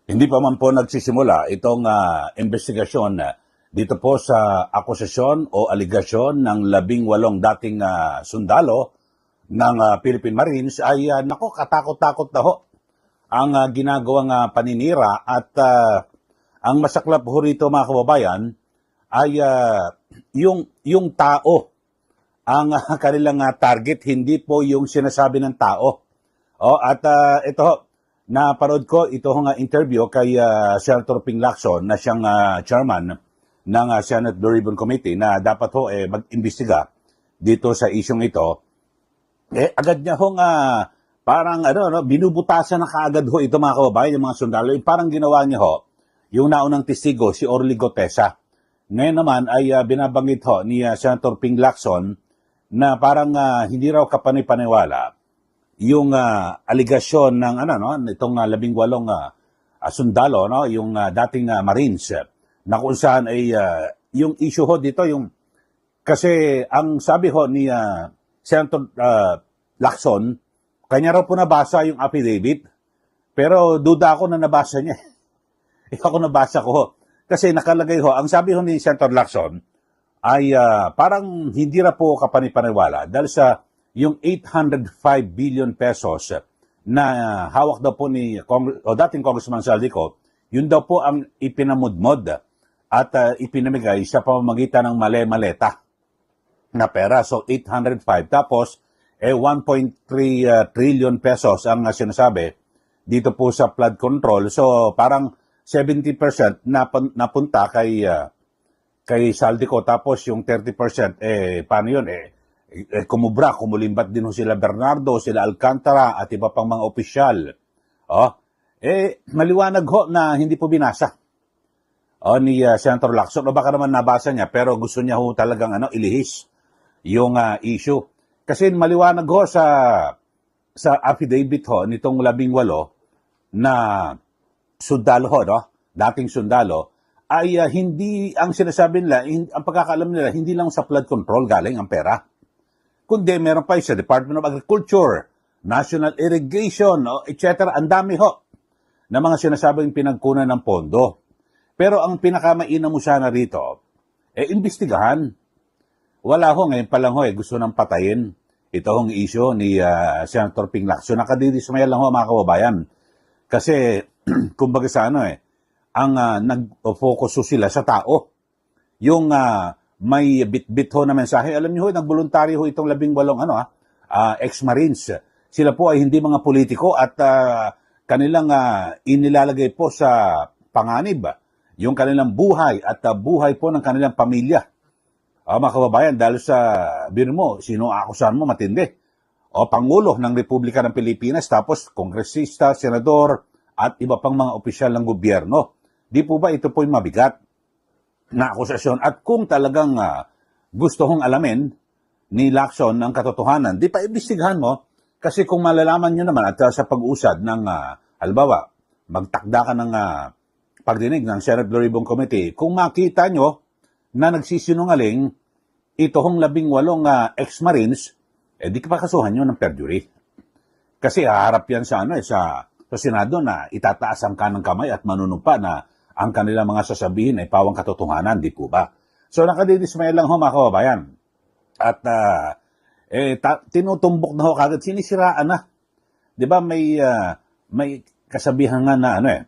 Hindi pa man po nagsisimula itong investigasyon dito po sa akusasyon o aligasyon ng 18 dating sundalo ng Philippine Marines ay nako, katakot-takot na ho ang ginagawang paninira at ang masaklap ho rito mga kababayan ay yung tao ang kanilang target, hindi po yung sinasabi ng tao. At ito ho, naparod ko ito nga interview kay Senator Ping Lacson na siyang chairman ng Senate Blue Ribbon Committee na dapat ho mag-imbestiga dito sa isyong ito. Agad niya hong parang binubutasan na kaagad ho ito mga kababayan, yung mga sundalo. Parang ginawa niya ho, yung naunang testigo, si Orly Gotesa. Ngayon naman ay binabanggit ho ni Senator Ping Lacson na parang hindi raw kapanipaniwala yung aligasyon ng itong 18 sundalo, yung dating Marines, na kung saan ay yung issue ho dito, yung kasi ang sabi ho ni Senator Lacson, kanya raw po nabasa yung affidavit, pero duda ako na nabasa niya. Ako nabasa ko ho. Kasi nakalagay ho, ang sabi ho ni Senator Lacson ay parang hindi na po kapanipaniwala dahil sa yung 805 billion pesos na hawak daw po ni dating Congressman Saldico, yun daw po ang ipinamudmod at ipinamigay sa pamamagitan ng male-maleta na pera. So 805 tapos 1.3 trillion pesos ang sinasabi dito po sa flood control. So parang 70% napunta kay Saldico, tapos yung 30% paano yun kumubra, kumulimbat din ho sila Bernardo, sila Alcantara at iba pang mga opisyal. Maliwanag ho na hindi po binasa ni Senator Lacson, o baka naman nabasa niya pero gusto niya ho talagang ilihis yung issue. Kasi maliwanag ho sa affidavit ho nitong 18 na sundalo ho, dating sundalo, ay hindi, ang sinasabi nila, ang pagkakaalam nila, hindi lang sa flood control galing ang pera, kundi meron pa sa Department of Agriculture, National Irrigation, etc. Ang dami ho na mga sinasabing pinagkunan ng pondo. Pero ang pinakamainam mo sana rito, imbestigahan. Wala ho, ngayon pa lang ho, gusto nang patayin ito hong issue ni Senator Ping Lacson. Nakadidismaya lang ho mga kababayan. Kasi, kumbaga sa ang nag-focus ho sila sa tao. Yung may bit-bit ho na mensahe. Alam niyo ho, nagboluntaryo ho itong 18 ex-Marines. Sila po ay hindi mga politiko at kanilang inilalagay po sa panganib yung kanilang buhay at buhay po ng kanilang pamilya. Mga kababayan, dahil sa biro mo, sino akusahan mo matindi? Pangulo ng Republika ng Pilipinas, tapos kongresista, senador, at iba pang mga opisyal ng gobyerno. Di po ba ito po yung mabigat na akusasyon? At kung talagang gusto hong alamin ni Lacson ang katotohanan, di pa imbestigahan mo. Kasi kung malalaman nyo naman at sa pag-usad ng, halimbawa, magtakda ka ng pagdinig ng Senate Blue Ribbon Committee, kung makita nyo na nagsisinungaling ito hong 18 ex-Marines, di ka pa kasuhan nyo ng perjury. Kasi haharap yan sa Senado na itataas ang kanang kamay at manunumpa na ang kanilang mga sasabihin ay pawang katotohanan, di po ba? So nakadidismay lang ho mga kababayan. At tinutumbok na ho kagad, sinisiraan na. Di ba may kasabihan nga na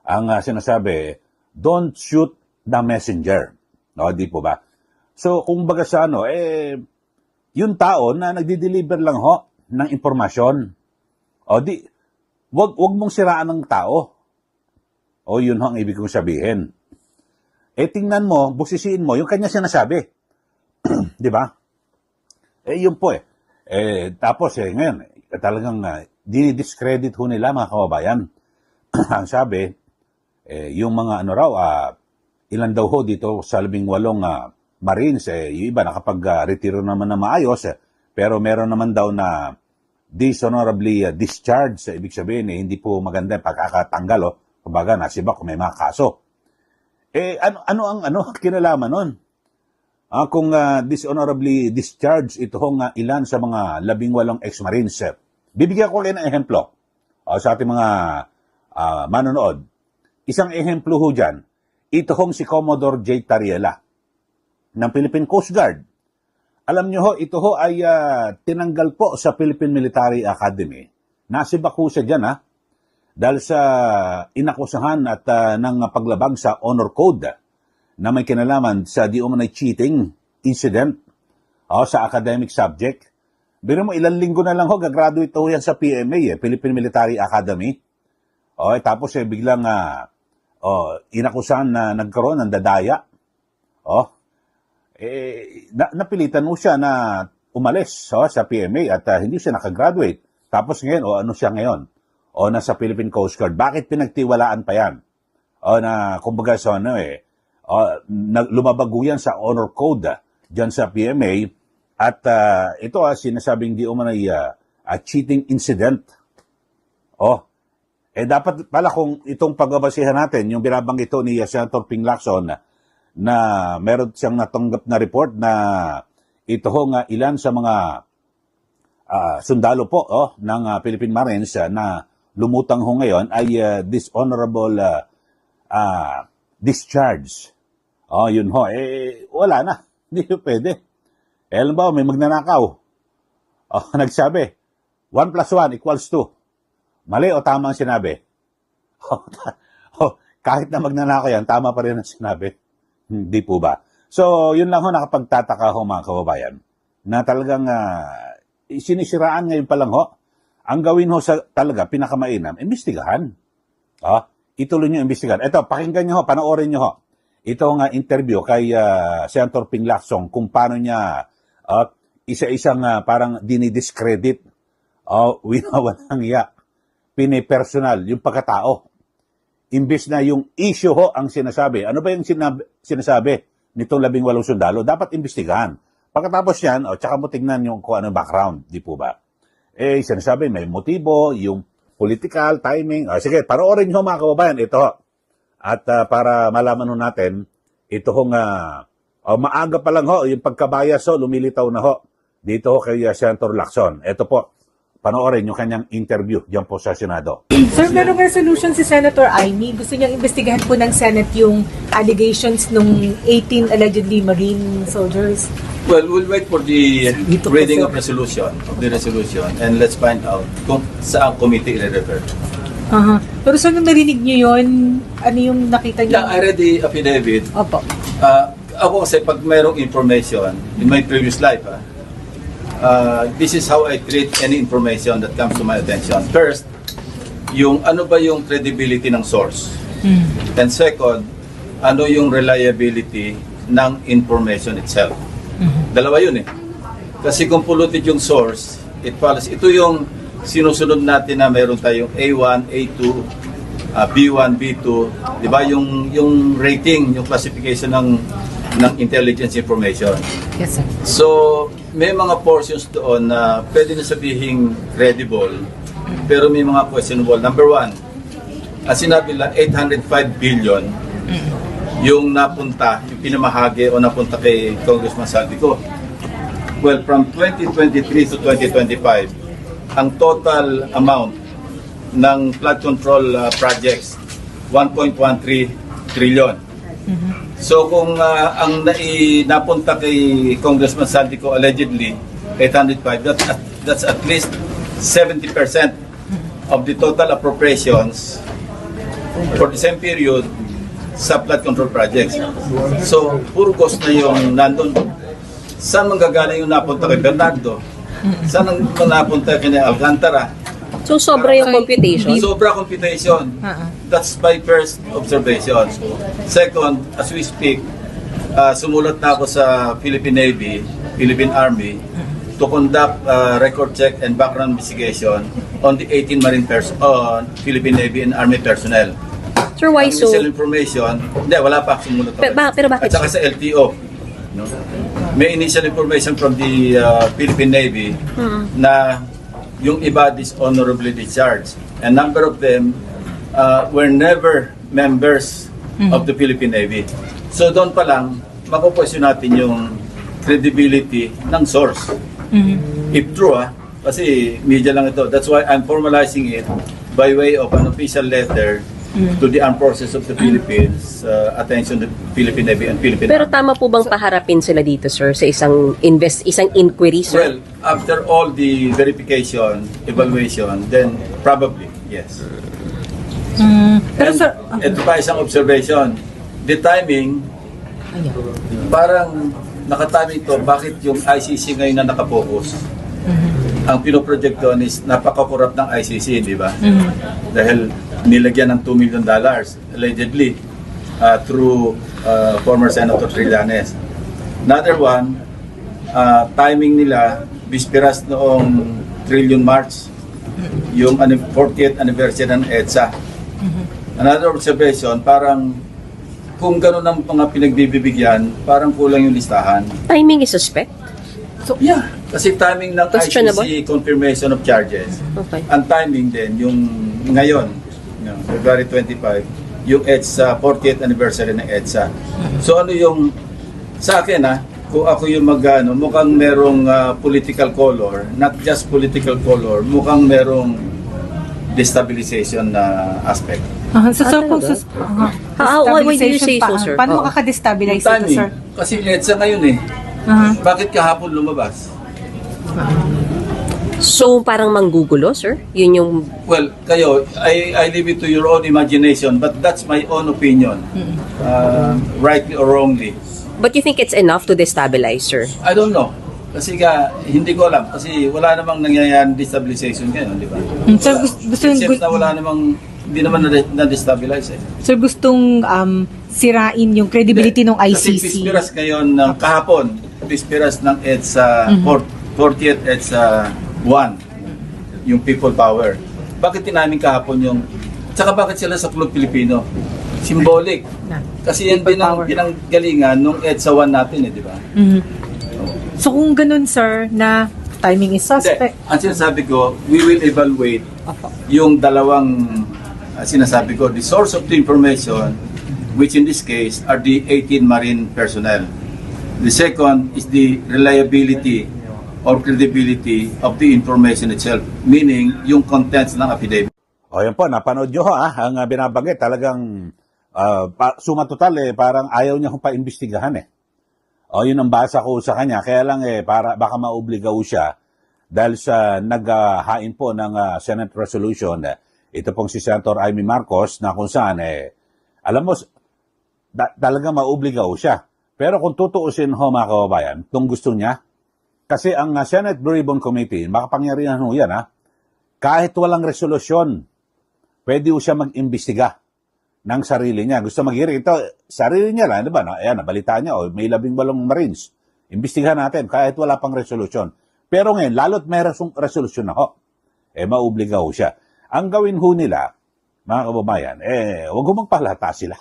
ang sinasabi, don't shoot the messenger. Di po ba? So kung baga sa yung tao na nagdi-deliver lang ho ng impormasyon, wag mong siraan ng tao. Yun ho ang ibig kong sabihin. Tingnan mo, busisiin mo, yung kanya sinasabi. Di ba? Yun po tapos ngayon, talagang dinidiscredit ho nila mga kababayan. Ang sabi, yung mga ilan daw ho dito sa 18 Marines, yung iba nakapag-retiro naman na maayos, pero meron naman daw na dishonorably discharged. Ibig sabihin, hindi po maganda yung pagkakatanggal. Kumbaga, nasiba kung may mga kaso. Ano ang kinalaman nun? Kung dishonorably discharged ito hong ilan sa mga 18 ex-Marines. Bibigyan ko kayo ng ehemplo sa ating mga manonood. Isang ehemplo ho dyan, ito hong si Commodore J. Tariela ng Philippine Coast Guard. Alam nyo ho, ito ho ay tinanggal po sa Philippine Military Academy. Nasibak ho siya dyan dahil sa inakusahan at ng paglabag sa honor code na may kinalaman sa di umanay cheating incident sa academic subject. Biro mo, ilang linggo na lang ho, gagraduate ho yan sa PMA, Philippine Military Academy. Tapos biglang inakusahan na nagkaroon ng dadaya. Napilitan mo siya na umalis sa PMA at hindi siya nakagraduate. Tapos ngayon, ano siya ngayon? Nasa Philippine Coast Guard. Bakit pinagtiwalaan pa yan? Kumbaga lumabago yan sa honor code dyan sa PMA. At ito sinasabing di umanay cheating incident. Dapat pala kung itong pagbabasihan natin, yung binabanggit ito ni Senator Ping Lacson, na meron siyang natanggap na report na ito nga ilan sa mga sundalo po ng Philippine Marines na lumutang ho ngayon ay dishonorable discharge. Yun ho. Wala na. Hindi pwede. Alam ba, may magnanakaw. Nagsabi, 1 + 1 = 2. Mali o tama ang sinabi? Kahit na magnanakaw yan, tama pa rin ang sinabi. Hindi po ba? So, yun lang ho, nakapagtataka ho mga kababayan, na talagang sinisiraan ngayon pa lang ho. Ang gawin ho sa talaga, pinakamainam, imbestigahan. Ituloy nyo imbestigahan. Ito, pakinggan nyo ho, panoorin nyo ho. Ito nga interview kay Senator Ping Lacson kung paano niya isa-isang parang dinidiscredit, winawalang iya, pinipersonal, yung pagkatao. Imbes na yung issue ho ang sinasabi. Ano ba yung sinasabi nitong 18 sundalo? Dapat imbestigahan. Pagkatapos yan, tsaka mo tignan yung kung ano background, di po ba? Sinasabi may motibo, yung political, timing. Sige, panoorin nyo mga kababayan, ito ho. At para malaman ho natin, ito hong maaga pa lang ho, yung pagkabayas ho, lumilitaw na ho. Dito ho kay Senator Lacson. Ito po, panoorin yung kanyang interview diyan po sa Senado. Sir, merong resolution si Senator Amy. Gusto niyang imbestigahan po ng Senate yung allegations nung 18 allegedly Marine soldiers. Well, we'll wait for the reading of the resolution, and let's find out kung saan committee i-refer. Pero saan nung narinig niyo yun? Ano yung nakita niyo? Yeah, I read the affidavit. Opo. Ako kasi pag mayroong information in my previous life, this is how I treat any information that comes to my attention. First, yung ano ba yung credibility ng source? And second, ano yung reliability ng information itself? Dalawa yun Kasi kung polluted yung source, it follows. Ito yung sinusunod natin na meron tayong A1, A2, B1, B2, di ba? Yung rating, yung classification ng intelligence information. Yes, sir. So, may mga portions doon na pwede na sabihing credible, pero may mga questionable. Number one, sinabi lang 805 billion yung napunta, yung pinamahagi o napunta kay Congressman Saldico. Well, from 2023 to 2025, ang total amount ng flood control projects, 1.13 trillion. So kung ang napunta kay Congressman Saldico allegedly 805, that's at least 70% of the total appropriations for the same period sa flood control projects. So puro cost na yung nandun. Saan manggagaling yung napunta kay Bernardo? Saan ang napunta kay Alcantara? So, sobra yung computation? Sobra computation. That's my first observation. Second, as we speak, sumulat na ako sa Philippine Navy, Philippine Army, to conduct record check and background investigation on the 18 Marine Philippine Navy and Army personnel. Sir, why so? Initial information, hindi, wala pa sumulat ako. Pero bakit? At saka sa LTO. No? May initial information from the Philippine Navy na yung iba dishonorably discharged. A number of them were never members of the Philippine Navy. So doon pa lang, makukwestiyon natin yung credibility ng source. If true, kasi media lang ito. That's why I'm formalizing it by way of an official letter to the Armed Forces of the Philippines, attention to Philippine Navy and Philippine Pero Army. tama po bang paharapin sila dito, sir, sa isang inquiry, sir? Well, after all the verification, evaluation, then probably, yes. Pero And sir, ito pa isang observation. The timing, parang nakatiming to, bakit yung ICC ngayon na nakapokus? Ang pinoproject doon is napaka-corrupt ng ICC, di ba? Dahil nilagyan ng $2 million allegedly through former Senator Trillanes. Another one, timing nila, bisperas noong Trillion March, yung 40th anniversary ng EDSA. Another observation, parang kung gano'n ang mga pinagbibigyan, parang kulang yung listahan. Timing is suspect? Yeah, kasi timing ng Questionable? ICC confirmation of charges. Okay. Ang timing din, yung ngayon, February 25, yung EDSA, 40th anniversary ng EDSA. So ano yung, sa akin kung ako yung mukhang merong political color, not just political color, mukhang merong destabilization na aspect. so sir, kung Why do you say so, sir? Paano Oo. makaka-destabilize ito, Timing, sir? kasi EDSA ngayon bakit kahapon lumabas? So, parang manggugulo, sir? Yun yung... Well, kayo, I leave it to your own imagination, but that's my own opinion. Rightly or wrongly. But you think it's enough to destabilize, sir? I don't know. Kasi hindi ko alam. Kasi wala namang nangyayari destabilization ngayon, di ba? Sir, gusto Except na wala namang, hindi naman na-destabilize sir, gustong sirain yung credibility ng Kasi ICC. pispiras ngayon ng kahapon, pispiras ng EDSA, 40th EDSA 1, yung people power. Bakit tinaming kahapon yung, tsaka bakit sila sa Club Pilipino? Symbolic. Kasi yan People din ang power. pinanggalingan nung EDSA 1 natin di ba? So kung ganun, sir, na timing is Hindi. suspect. Ang sinasabi ko, we will evaluate yung dalawang sinasabi ko, the source of the information, which in this case are the 18 Marine personnel. The second is the reliability or credibility of the information itself, meaning yung contents ng affidavit. O yan po, napanood nyo ang binabanggit. Talagang suma total parang ayaw niya kong paimbestigahan O yun ang basa ko sa kanya. Kaya lang para baka maobligaw siya dahil sa naghain po ng Senate resolution. Ito pong si Senator Amy Marcos na kung saan alam mo, talagang maobligaw siya. Pero kung tutuusin ho mga kababayan, itong gusto niya, kasi ang Senate Blue Ribbon Committee, makapangyarihan ho yan kahit walang resolusyon, pwede ho siya mag-imbestiga ng sarili niya. Gusto mag-hearing. Ito, sarili niya lang, di ba? Ayan, nabalitaan niya, may 18 Marines. Imbestigahan natin kahit wala pang resolusyon. Pero ngayon, lalo't may resolusyon na ho, maobligaw siya. Ang gawin ho nila, mga kababayan, huwag ho magpahalata sila.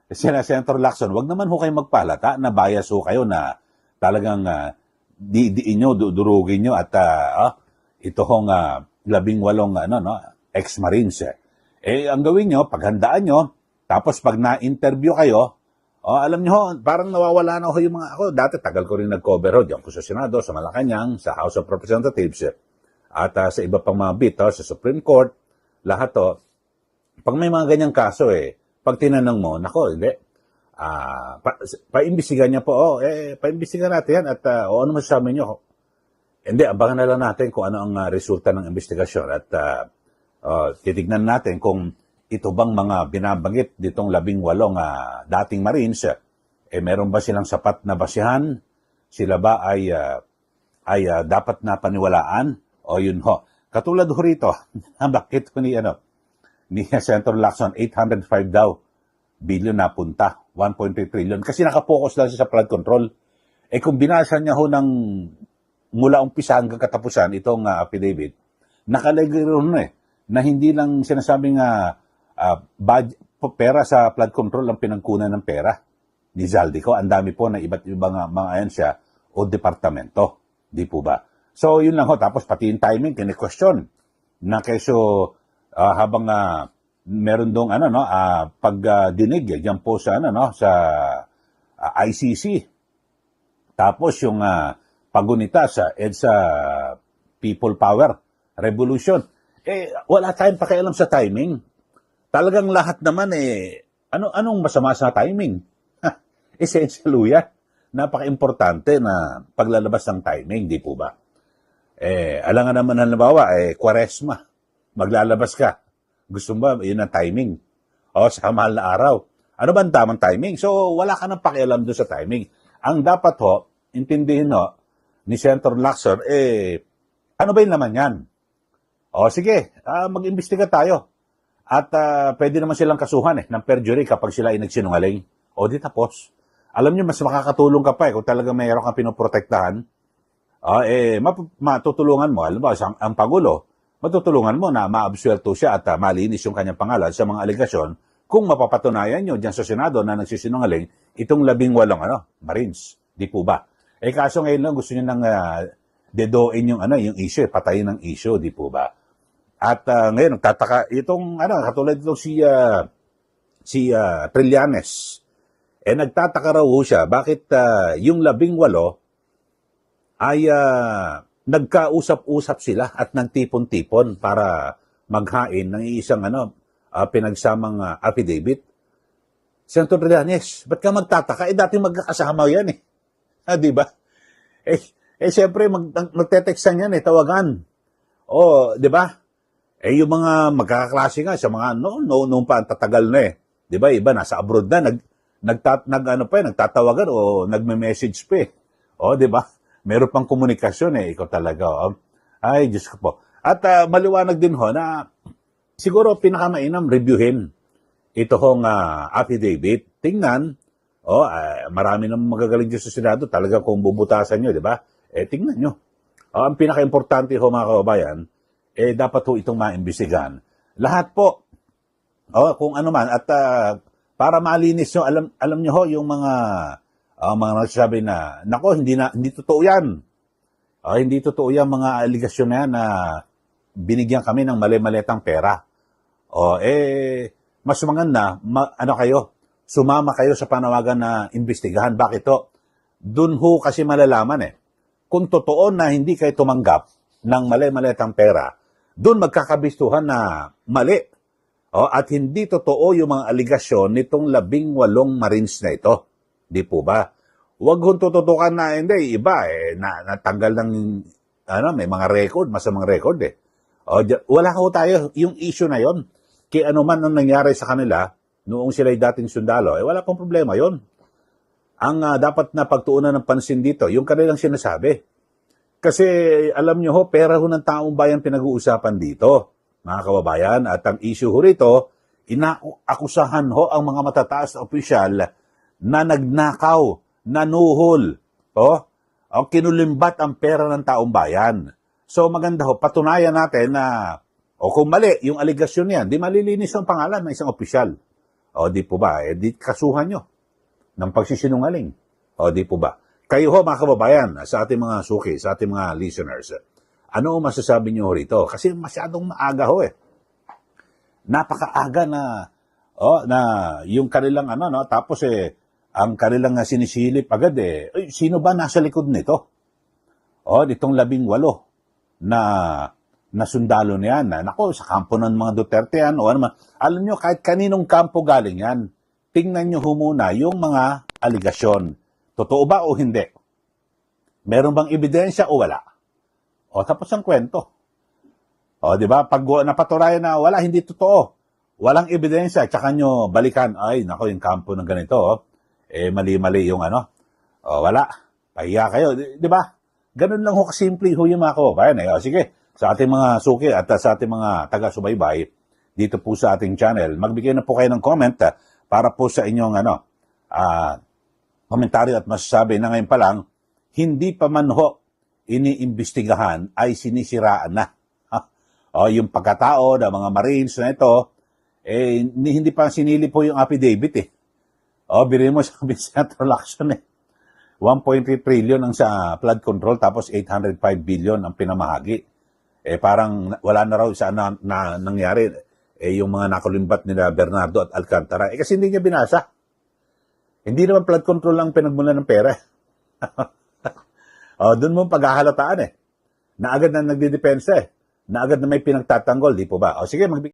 Senator Lacson, huwag naman ho kayo magpahalata na bias ho kayo na talagang diin nyo, durugin nyo at ito hong 18 ex-Marines. Ang gawin nyo, paghandaan nyo, tapos pag na-interview kayo, alam nyo, parang nawawala na ho yung mga ako. Dati, tagal ko rin nag-cover ho. Diyan ko sa Senado, sa Malacanang, sa House of Representatives, at sa iba pang mga bit, sa Supreme Court, lahat to. Pag may mga ganyang kaso, pag tinanong mo, nako, hindi. Paimbestigan niya po, paimbestigan natin yan at ano masasabi nyo? Hindi, abangan na lang natin kung ano ang resulta ng investigasyon at titignan natin kung ito bang mga binabanggit ditong 18 dating Marines, meron ba silang sapat na basihan? Sila ba ay dapat na paniwalaan? O yun ho. Katulad ho rito, bakit ko ni Senator Lacson, 805 daw billion na punta, 1.3 trillion. Kasi nakapokus lang siya sa flood control. Kung binasa niya ho ng mula umpisa hanggang katapusan itong affidavit, nakalagay rin na hindi lang sinasabing pera sa flood control ang pinangkunan ng pera ni Zaldico. Ang dami po na iba't ibang mga ahensya o departamento. Di po ba? So, yun lang ho. Tapos pati yung timing, kine-question na keso habang meron dong pagdinig diyan po sa sa ICC. Tapos yung pagunita sa EDSA People Power Revolution. Wala tayong pakialam sa timing. Talagang lahat naman anong masama sa timing? Essential yan. Napaka-importante na paglalabas ng timing, di po ba? Alam nga naman halimbawa, Kwaresma, maglalabas ka. Gusto mo ba, yun ang timing? O, sa mahal na araw. Ano ba ang tamang timing? So, wala ka nang pakialam doon sa timing. Ang dapat intindihin ni Senator Lacson, ano ba yung laman yan? O, sige, mag-imbestiga tayo. At pwede naman silang kasuhan ng perjury kapag sila ay nagsinungaling. O, di tapos. Alam niyo, mas makakatulong ka pa kung talaga mayroon kang pinoprotektahan. Matutulungan mo, alam ba, ang Pangulo, matutulungan mo na maabsuelto siya at malinis yung kanyang pangalan sa mga aligasyon kung mapapatunayan nyo dyan sa Senado na nagsisinungaling itong 18 Marines. Di po ba? Kaso ngayon lang gusto nyo nang dedoin yung issue, patayin ng issue, di po ba? At ngayon, nagtataka, katulad itong si Trillanes, nagtataka raw siya, bakit yung 18 ay nagkausap-usap sila at nagtipon-tipon para maghain ng isang pinagsamang affidavit. Senator Trillanes, ba't ka magtataka? Dati magkakasama yan di ba? Siyempre, magte-textan yan tawagan. Di ba? Yung mga magkakaklase nga sa mga noong pa ang tatagal na Di ba? Iba nasa abroad na nagtatawagan o nagme-message pa di ba? Meron pang komunikasyon ikaw talaga. Ay, Diyos ko po. At maliwanag din na siguro pinakamainam reviewin ito affidavit. Tingnan, marami nang magagaling dyan sa Senado, talaga kung bubutasan nyo, di ba? Tingnan nyo. Ang pinaka-importante mga kababayan, dapat itong maimbestigahan. Lahat po, kung ano man, at para malinis nyo, alam nyo yung mga nagsasabi na, nako, hindi totoo yan. Hindi totoo yan mga aligasyon na yan na binigyan kami ng mali-malitang pera. Mas maganda, sumama kayo sa panawagan na imbestigahan. Bakit Doon kasi malalaman kung totoo na hindi kayo tumanggap ng mali-malitang pera, doon magkakabistuhan na mali. At hindi totoo yung mga aligasyon nitong 18 Marines na ito. Di po ba? Huwag kong tututukan na hindi, iba natanggal ng may mga record, masamang record wala tayo yung issue na yon. Kaya ano man ang nangyari sa kanila noong sila'y dating sundalo, wala pong problema yon. Ang dapat na pagtuunan ng pansin dito, yung kanilang sinasabi. Kasi alam nyo pera ng taong bayan pinag-uusapan dito, mga kababayan, at ang issue rito, inaakusahan ang mga matataas na opisyal na nagnakaw, nanuhol, kinulimbat ang pera ng taong bayan. So maganda patunayan natin na, kung mali, yung aligasyon niyan, di malilinis ang pangalan ng isang opisyal. Di po ba? Di kasuhan nyo ng pagsisinungaling. Di po ba? Kayo mga kababayan, sa ating mga suki, sa ating mga listeners, ano masasabi nyo rito? Kasi masyadong maaga napakaaga na yung kanilang tapos ang kanilang sinisilip agad sino ba nasa likod nito? Nitong 18 na sundalo niyan. Nako, sa kampo ng mga Duterte yan o ano man. Alam nyo, kahit kaninong kampo galing yan, tingnan nyo muna yung mga aligasyon. Totoo ba o hindi? Meron bang ebidensya o wala? Tapos ang kwento. Di ba? Pag napaturayan na wala, hindi totoo. Walang ebidensya, tsaka nyo balikan, ay, nako, yung kampo ng ganito, mali-mali yung wala. Pahiya kayo. Di ba? Ganun lang kasimple yung mga kababayan. Sige, sa ating mga suki at sa ating mga taga-subaybay, dito po sa ating channel, magbigay na po kayo ng comment para po sa inyong komentaryo at masasabi na ngayon pa lang, hindi pa man iniimbestigahan ay sinisiraan na. Yung pagkatao ng mga Marines na ito, hindi pa sinili po yung affidavit birin mo sabi sa Lacson 1.3 trillion ang sa flood control tapos 805 billion ang pinamahagi. Parang wala na raw sa nangyari yung mga nakulimbat nila Bernardo at Alcantara. Kasi hindi niya binasa. Hindi naman flood control lang pinagmulan ng pera. Doon mo paghahalataan na agad na nagdidepensa na agad na may pinagtatanggol, di po ba? O sige, magbigay